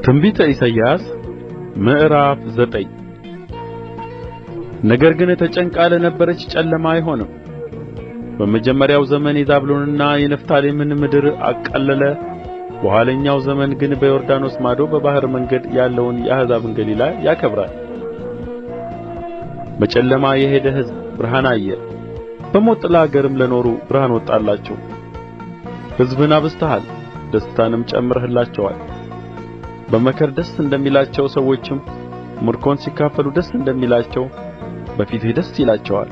ትንቢተ ኢሳይያስ ምዕራፍ 9 ነገር ግን ተጨንቃ ለነበረች ጨለማ አይሆንም። በመጀመሪያው ዘመን የዛብሎንና የንፍታሌምን ምድር አቃለለ። በኋለኛው ዘመን ግን በዮርዳኖስ ማዶ በባሕር መንገድ ያለውን የአሕዛብን ገሊላ ያከብራል። በጨለማ የሄደ ሕዝብ ብርሃን አየ፣ በሞት ጥላ አገርም ለኖሩ ብርሃን ወጣላቸው። ሕዝብን አብዝተሃል፣ ደስታንም ጨምረህላቸዋል። በመከር ደስ እንደሚላቸው ሰዎችም ምርኮን ሲካፈሉ ደስ እንደሚላቸው በፊትህ ደስ ይላቸዋል።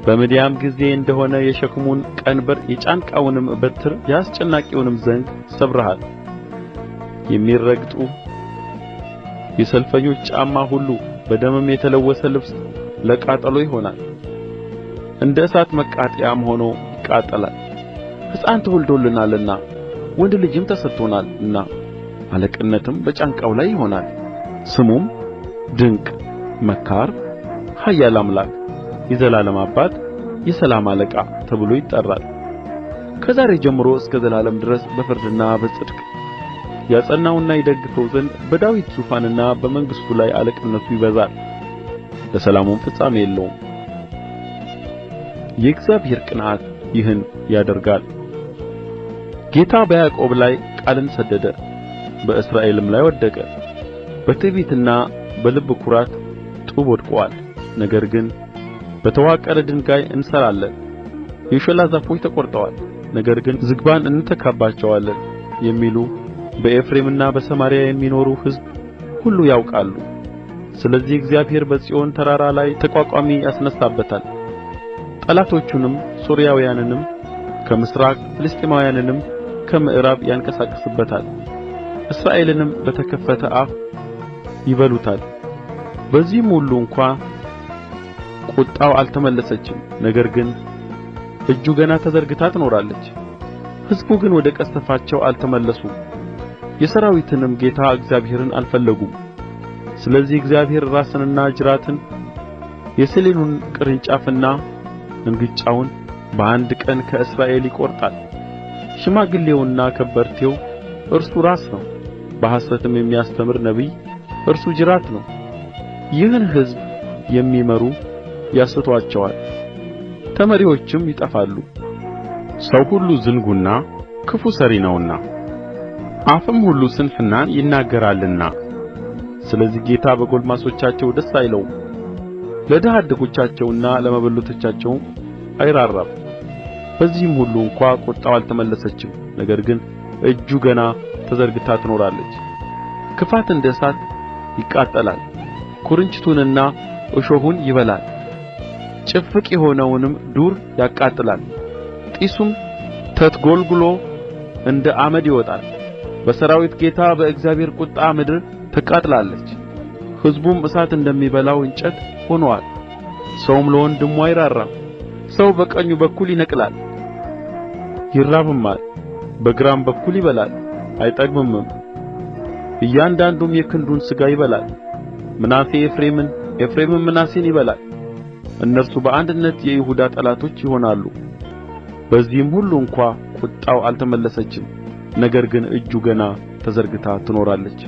በምድያም ጊዜ እንደሆነ የሸክሙን ቀንበር የጫንቃውንም በትር የአስጨናቂውንም ዘንግ ሰብረሃል። የሚረግጡ የሰልፈኞች ጫማ ሁሉ በደምም የተለወሰ ልብስ ለቃጠሎ ይሆናል፣ እንደ እሳት መቃጠያም ሆኖ ይቃጠላል። ሕፃን ተወልዶልናልና ወንድ ልጅም ተሰጥቶናልና አለቅነትም በጫንቃው ላይ ይሆናል። ስሙም ድንቅ መካር፣ ኃያል አምላክ፣ የዘላለም አባት፣ የሰላም አለቃ ተብሎ ይጠራል። ከዛሬ ጀምሮ እስከ ዘላለም ድረስ በፍርድና በጽድቅ ያጸናውና ይደግፈው ዘንድ በዳዊት ዙፋንና በመንግሥቱ ላይ አለቅነቱ ይበዛል፣ ለሰላሙም ፍጻሜ የለውም። የእግዚአብሔር ቅንዓት ይህን ያደርጋል። ጌታ በያዕቆብ ላይ ቃልን ሰደደ፣ በእስራኤልም ላይ ወደቀ። በትዕቢትና በልብ ኵራት ጡብ ወድቆአል። ነገር ግን በተዋቀረ ድንጋይ እንሠራለን። የሾላ ዛፎች ተቈርጠዋል፣ ነገር ግን ዝግባን እንተካባቸዋለን የሚሉ በኤፍሬምና በሰማርያ የሚኖሩ ሕዝብ ሁሉ ያውቃሉ። ስለዚህ እግዚአብሔር በጽዮን ተራራ ላይ ተቋቋሚ ያስነሣበታል። ጠላቶቹንም ሶርያውያንንም ከምሥራቅ ፍልስጥኤማውያንንም ከምዕራብ ያንቀሳቅስበታል። እስራኤልንም በተከፈተ አፍ ይበሉታል። በዚህም ሁሉ እንኳ ቍጣው አልተመለሰችም፣ ነገር ግን እጁ ገና ተዘርግታ ትኖራለች። ሕዝቡ ግን ወደ ቀሰፋቸው አልተመለሱም፣ የሠራዊትንም ጌታ እግዚአብሔርን አልፈለጉም። ስለዚህ እግዚአብሔር ራስንና ጅራትን የሰሌኑን ቅርንጫፍና እንግጫውን በአንድ ቀን ከእስራኤል ይቈርጣል። ሽማግሌውና ከበርቴው እርሱ ራስ ነው፣ በሐሰትም የሚያስተምር ነቢይ እርሱ ጅራት ነው። ይህን ሕዝብ የሚመሩ ያስቱአቸዋል፣ ተመሪዎችም ይጠፋሉ። ሰው ሁሉ ዝንጉና ክፉ ሠሪ ነውና አፍም ሁሉ ስንፍናን ይናገራልና። ስለዚህ ጌታ በጕልማሶቻቸው ደስ አይለውም፣ ለድሀ አደጎቻቸውና ለመበለቶቻቸውም አይራራም። በዚህም ሁሉ እንኳ ቍጣው አልተመለሰችም፣ ነገር ግን እጁ ገና ተዘርግታ ትኖራለች። ክፋት እንደ እሳት ይቃጠላል፣ ኵርንችቱንና እሾሁን ይበላል፣ ጭፍቅ የሆነውንም ዱር ያቃጥላል። ጢሱም ተትጐልጕሎ እንደ አመድ ይወጣል። በሠራዊት ጌታ በእግዚአብሔር ቍጣ ምድር ተቃጥላለች። ሕዝቡም እሳት እንደሚበላው እንጨት ሆኖአል። ሰውም ለወንድሙ አይራራም። ሰው በቀኙ በኩል ይነቅላል ይራብማል፣ በግራም በኩል ይበላል አይጠግብምም። እያንዳንዱም የክንዱን ሥጋ ይበላል። ምናሴ ኤፍሬምን፣ ኤፍሬምም ምናሴን ይበላል። እነርሱ በአንድነት የይሁዳ ጠላቶች ይሆናሉ። በዚህም ሁሉ እንኳ ቍጣው አልተመለሰችም፣ ነገር ግን እጁ ገና ተዘርግታ ትኖራለች።